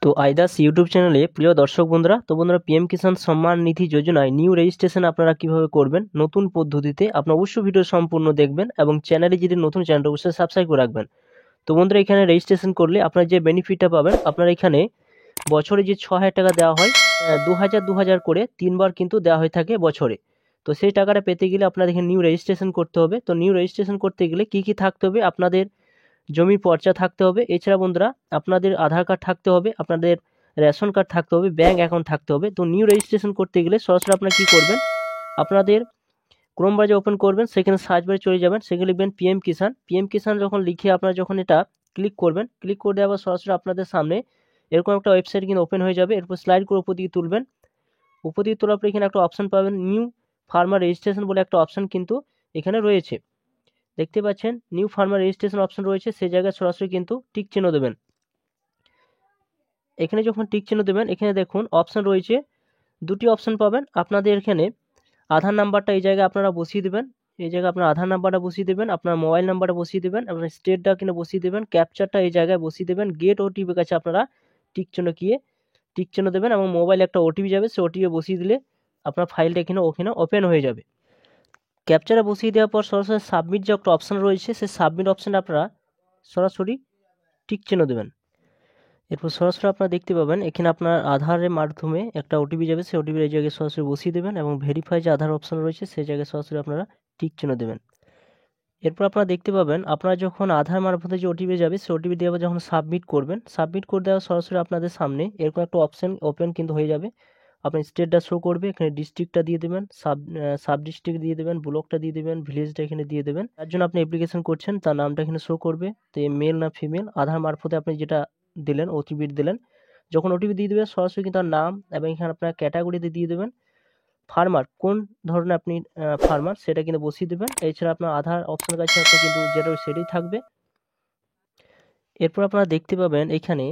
তো আইদাস ইউটিউব চ্যানেলে প্রিয় দর্শক বন্ধুরা, পিএম কিষাণ সম্মান নিধি যোজনায় নিউ রেজিস্ট্রেশন আপনারা কিভাবে করবেন নতুন পদ্ধতিতে, আপনারা অবশ্যই ভিডিও সম্পূর্ণ দেখবেন এবং চ্যানেলে যদি নতুন চ্যানেলটা অবশ্যই সাবস্ক্রাইব করে রাখবেন। তো বন্ধুরা, এখানে রেজিস্ট্রেশন করলে আপনারা যে বেনিফিটটা পাবেন, আপনারা এখানে বছরে যে 6,000 টাকা দেওয়া হয়, 2,000 করে 3বার কিন্তু দেওয়া হয়ে থাকে বছরে। তো সেই টাকাটা পেতে গেলে আপনাদের এখানে নিউ রেজিস্ট্রেশন করতে হবে। তো নিউ রেজিস্ট্রেশন করতে গেলে কী থাকতে হবে, আপনাদের জমির পর্চা থাকতে হবে, এছাড়া বন্ধুরা আপনাদের আধার কার্ড থাকতে হবে, আপনাদের রেশন কার্ড থাকতে হবে, ব্যাঙ্ক অ্যাকাউন্ট থাকতে হবে। তো নিউ রেজিস্ট্রেশন করতে গেলে সরাসরি আপনারা কী করবেন, আপনাদের ক্রোম ব্রাউজার ওপেন করবেন, সেখানে সার্চ বারে চলে যাবেন, সেখানে লিখবেন পিএম কিষাণ যখন লিখে আপনারা যখন এটা ক্লিক করবেন, ক্লিক করে দেওয়ার সরাসরি আপনাদের সামনে এরকম একটা ওয়েবসাইট কিন্তু ওপেন হয়ে যাবে। এরপর স্লাইড করে উপর দিকে তুলবেন, উপর দিকে তোলার পর এখানে একটা অপশন পাবেন, নিউ ফার্মার রেজিস্ট্রেশন বলে একটা অপশন কিন্তু এখানে রয়েছে, দেখতে পাচ্ছেন নিউ ফার্মার রেজিস্ট্রেশন অপশন রয়েছে। সেই জায়গায় সরাসরি কিন্তু টিক চিহ্ন দেবেন। এখানে যখন টিক চিহ্ন দেবেন, এখানে দেখুন অপশন রয়েছে, দুটি অপশন পাবেন। আপনাদের এখানে আধার নাম্বারটা এই জায়গায় আপনারা বসিয়ে দেবেন, এই জায়গায় আপনার আধার নাম্বারটা বসিয়ে দেবেন, আপনার মোবাইল নাম্বারটা বসিয়ে দেবেন, আপনার স্টেটটা কিনে বসিয়ে দেবেন, ক্যাপচারটা এই জায়গায় বসিয়ে দেবেন, গেট ওটিপি কাছে আপনারা টিক চিহ্ন দেবেন এবং মোবাইলে একটা ওটিপি যাবে, সেই ওটিপি বসিয়ে দিলে আপনার ফাইলটা ওখানে ওপেন হয়ে যাবে। ক্যাপচারে বসিয়ে দেওয়ার পর সরাসরি সাবমিট যে একটা অপশান রয়েছে, সেই সাবমিট অপশানে আপনারা সরাসরি টিক চিহ্ন দেবেন। এরপর সরাসরি আপনারা দেখতে পাবেন এখানে আপনার আধারের মাধ্যমে একটা ওটিপি যাবে, সেই ওটিপি এই জায়গায় সরাসরি বসিয়ে দেবেন এবং ভেরিফাই যে আধার অপশান রয়েছে সেই জায়গায় সরাসরি আপনারা টিক চিহ্ন দেবেন। এরপর আপনারা দেখতে পাবেন আপনারা যখন আধার মারফতে যে ওটিপি যাবে, সেই ওটিপি দিয়ে যখন সাবমিট করবেন, সাবমিট করে দেওয়া সরাসরি আপনাদের সামনে এরকম একটা অপশান ওপেন কিন্তু হয়ে যাবে। আপনার স্টেটটা শো করবে, এখানে ডিস্ট্রিক্টটা দিয়ে দেবেন, সাব ডিস্ট্রিক্ট দিয়ে দেবেন, ব্লকটা দিয়ে দেবেন, ভিলেজটা এখানে দিয়ে দেবেন। তার জন্য আপনি অ্যাপ্লিকেশন করছেন তার নামটা এখানে শো করবে। তো এই মেল না ফিমেল, আধার মারফতে আপনি যেটা দিলেন ওটিপি দিলেন, যখন ওটিপি দিয়ে দেবেন সরাসরি কিন্তু তার নাম এবং এখানে আপনার ক্যাটাগরিতে দিয়ে দেবেন, ফার্মার কোন ধরনের আপনি ফার্মার সেটা কিন্তু বসিয়ে দেবেন। এছাড়া আপনার আধার অপশনের কাছে আপনি কিন্তু যেটা সেটাই থাকবে। এরপর আপনারা দেখতে পাবেন এখানে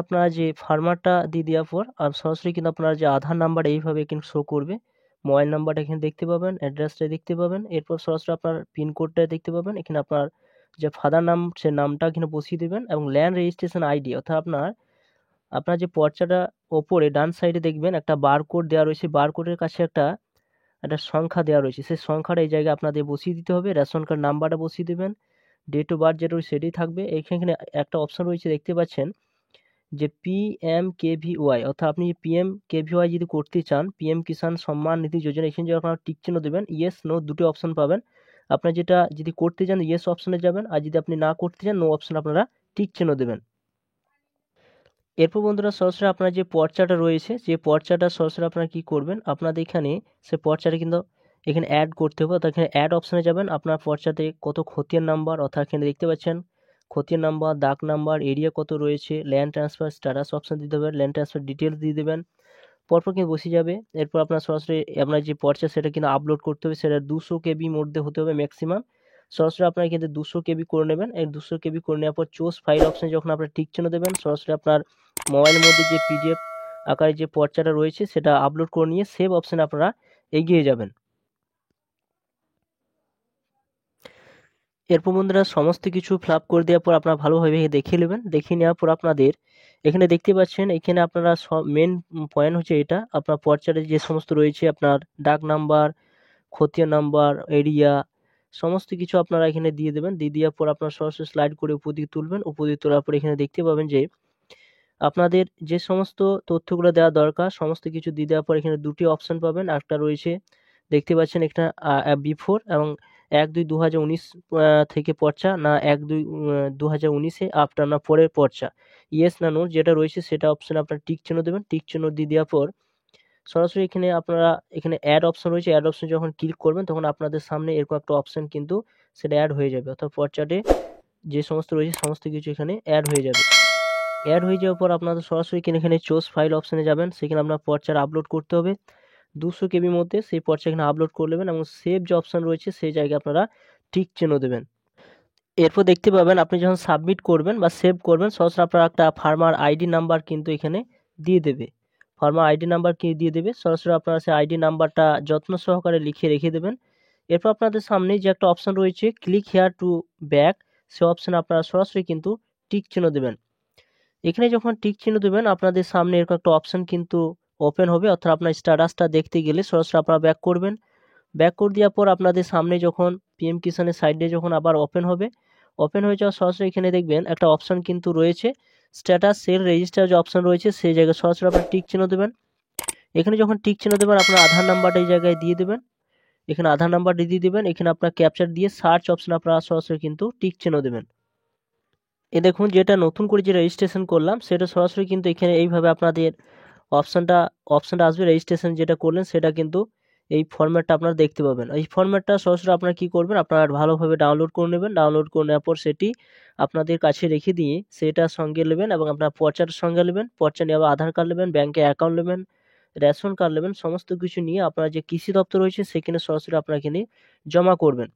আপনারা যে ফার্মারটা দিয়ে দেওয়ার পর আর সরাসরি কিন্তু আপনার যে আধার নাম্বার এইভাবে কিন্তু শো করবে, মোবাইল নাম্বারটা এখানে দেখতে পাবেন, অ্যাড্রেসটা দেখতে পাবেন, এরপর সরাসরি আপনার পিনকোডটা দেখতে পাবেন। এখানে আপনার যে ফাদার নাম সে নামটা এখানে বসিয়ে দেবেন এবং ল্যান্ড রেজিস্ট্রেশন আইডি, অর্থাৎ আপনার যে পর্চাটা ওপরে ডান সাইডে দেখবেন একটা বারকোড দেওয়া রয়েছে, বারকোডের কাছে একটা সংখ্যা দেওয়া রয়েছে, সেই সংখ্যাটা এই জায়গায় আপনাদের বসিয়ে দিতে হবে। রেশন কার্ড নাম্বারটা বসিয়ে দেবেন, ডেট অফ বার্থ যেটা সেটাই থাকবে। এখানে একটা অপশন রয়েছে দেখতে পাচ্ছেন যে PMKVY, অর্থাৎ আপনি PMKVY যদি করতে চান, পিএম কিষাণ সম্মান নিধি যোজনা, এখানে যদি আপনারা টিক চিহ্ন দেবেন, ইয়েস নো দুটি অপশন পাবেন। আপনার যেটা যদি করতে চান ইয়েস অপশনে যাবেন, আর যদি আপনি না করতে চান নো অপশন আপনারা টিক চিহ্ন দেবেন। এরপর বন্ধুরা সরাসরি আপনার যে পর্চাটা রয়েছে, যে পর্চাটা সরাসরি আপনারা কী করবেন, আপনাদের এখানে সে পর্চাটা কিন্তু এখানে অ্যাড করতে হবে, অর্থাৎ এখানে অ্যাড অপশানে যাবেন। আপনার পর্চাতে কত খতিয়ান নাম্বার, অর্থাৎ এখানে দেখতে পাচ্ছেন খতিয়ান নাম্বার, দাগ নাম্বার, এরিয়া কত রয়েছে, ল্যান্ড ট্রান্সফার স্ট্যাটাস অপশান দিতে হবে, ল্যান্ড ট্রান্সফার ডিটেলস দিয়ে দেবেন, পরপর কিন্তু বসে যাবে। এরপর আপনার সরাসরি আপনার যে পর্চা সেটা কিন্তু আপলোড করতে হবে, সেটা 200 KB মধ্যে হতে হবে ম্যাক্সিমাম। সরাসরি আপনারা কিন্তু 200 KB করে নেবেন। এই 200 KB করে নেওয়ার পর চুজ ফাইল অপশানে যখন আপনারা টিক চিহ্ন দেবেন, সরাসরি আপনার মোবাইলের মধ্যে যে PDF আকারে যে পর্চাটা রয়েছে সেটা আপলোড করে নিয়ে সেভ অপশানে আপনারা এগিয়ে যাবেন। এরপর বন্ধুরা সমস্ত কিছু ফিল আপ করে দেওয়ার পর আপনারা ভালোভাবে দেখে নেবেন। দেখে নেওয়ার পর আপনাদের এখানে দেখতে পাচ্ছেন, এখানে আপনারা মেন পয়েন্ট হচ্ছে এটা, আপনার পর্চারে যে সমস্ত রয়েছে আপনার ডাক নাম্বার, খতিয়ান নাম্বার, এরিয়া, সমস্ত কিছু আপনারা এখানে দিয়ে দেবেন। দিয়ে দেওয়ার পর আপনারা সরাসরি স্লাইড করে উপর দিকে তুলবেন। উপর দিকে তোলার পর এখানে দেখতে পাবেন যে আপনাদের যে সমস্ত তথ্যগুলো দেওয়া দরকার সমস্ত কিছু দিয়ে দেওয়ার পর এখানে দুটি অপশন পাবেন। একটা রয়েছে দেখতে পাচ্ছেন এখানে বিফোর এবং 1-2-2019 থেকে পর্চা, না 1-2-2019-এ আফটার না পরের পর্চা, ইয়েস না নো যেটা রয়েছে সেটা অপশানে আপনারা টিক চিহ্ন দেবেন। টিক চিহ্ন দিয়ে দেওয়ার পর সরাসরি এখানে আপনারা এখানে অ্যাড অপশন রয়েছে, অ্যাড অপশন যখন ক্লিক করবেন তখন আপনাদের সামনে এরকম একটা অপশন কিন্তু সেটা অ্যাড হয়ে যাবে, অর্থাৎ পর্চাটে যে সমস্ত রয়েছে সমস্ত কিছু এখানে অ্যাড হয়ে যাবে। অ্যাড হয়ে যাওয়ার পর আপনাদের সরাসরি এখানে চুজ ফাইল অপশানে যাবেন, সেখানে আপনার পর্চার আপলোড করতে হবে 200 KB মধ্যে, সেই পর্চা এখানে আপলোড করে নেবেন এবং সেভ যে অপশান রয়েছে সেই জায়গায় আপনারা টিক চিহ্ন দেবেন। এরপর দেখতে পাবেন আপনি যখন সাবমিট করবেন বা সেভ করবেন সরাসরি আপনার একটা ফার্মার আইডি নাম্বার কিন্তু এখানে দিয়ে দেবে, ফার্মার আইডি নাম্বার কি দিয়ে দেবে, সরাসরি আপনারা সেই আইডি নাম্বারটা যত্ন সহকারে লিখে রেখে দেবেন। এরপর আপনাদের সামনে যে একটা অপশান রয়েছে ক্লিক হেয়ার টু ব্যাক, সে অপশানে আপনারা সরাসরি কিন্তু টিক চিহ্ন দেবেন। এখানে যখন টিক চিহ্ন দেবেন আপনাদের সামনে এরকম একটা অপশন কিন্তু ওপেন হবে, অর্থাৎ আপনার স্ট্যাটাসটা দেখতে গেলে সরাসরি আপনারা ব্যাক করবেন। ব্যাক করে দেওয়ার পর আপনাদের সামনে যখন পিএম কিষানের সাইডে যখন আবার ওপেন হবে, ওপেন হয়ে যাওয়ার সরাসরি এখানে দেখবেন একটা অপশন কিন্তু রয়েছে স্ট্যাটাস সেল রেজিস্টার, যে অপশন রয়েছে সেই জায়গায় সরাসরি আপনারা টিক চিহ্ন দেবেন। এখানে যখন টিক চিহ্ন দেবেন আপনার আধার নাম্বারটা এই জায়গায় দিয়ে দেবেন, এখানে আধার নাম্বার দিয়ে দিবেন, এখানে আপনার ক্যাপচার দিয়ে সার্চ অপশন আপনারা সরাসরি কিন্তু টিক চিহ্ন দেবেন। এ দেখুন যেটা নতুন করে যে রেজিস্ট্রেশন করলাম সেটা সরাসরি কিন্তু এখানে এইভাবে আপনাদের অপশনটা আসবে, রেজিস্ট্রেশন যেটা করলেন সেটা কিন্তু এই ফরম্যাটটা আপনারা দেখতে পাবেন। এই ফরম্যাটটা সরাসরি আপনারা কী করবেন, আপনারা ভালোভাবে ডাউনলোড করে নেবেন। ডাউনলোড করে নেওয়ার পর সেটি আপনাদের কাছে রেখে দিয়ে সেটার সঙ্গে নেবেন এবং আপনার পর্চার সঙ্গে নেবেন, পর্চা নিয়ে আবার আধার কার্ড নেবেন, ব্যাঙ্কে অ্যাকাউন্ট নেবেন, রেশন কার্ড নেবেন, সমস্ত কিছু নিয়ে আপনার যে কৃষি দপ্তর রয়েছে সেখানে সরাসরি আপনারা এখানে জমা করবেন।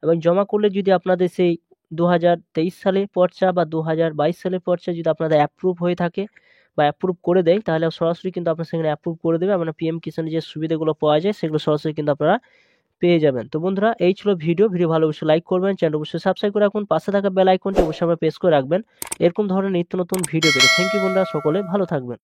এবং জমা করলে যদি আপনাদের সেই 2023 সালে পর্চা বা 2022 সালের পর্চা যদি আপনাদের অ্যাপ্রুভ হয়ে থাকে বা অ্যাপ্রুভ করে দেয়, তাহলে সরাসরি কিন্তু আপনার সেখানে অ্যাপ্রুভ করে দেবে, মানে পিএম কিষানের যে সুবিধাগুলো পাওয়া যায় সেগুলো সরাসরি কিন্তু আপনারা পেয়ে যাবেন। তো বন্ধুরা এই ছিল ভিডিও ভালো অবশ্যই লাইক করবেন, চ্যানেল অবশ্যই সাবস্ক্রাইব করে রাখুন, পাশে থাকা বেল আইকনটি অবশ্যই আপনারা প্রেস করে রাখবেন এরকম ধরনের নিত্য নতুন ভিডিও পেতে। থ্যাংক ইউ বন্ধুরা, সকলে ভালো থাকবেন।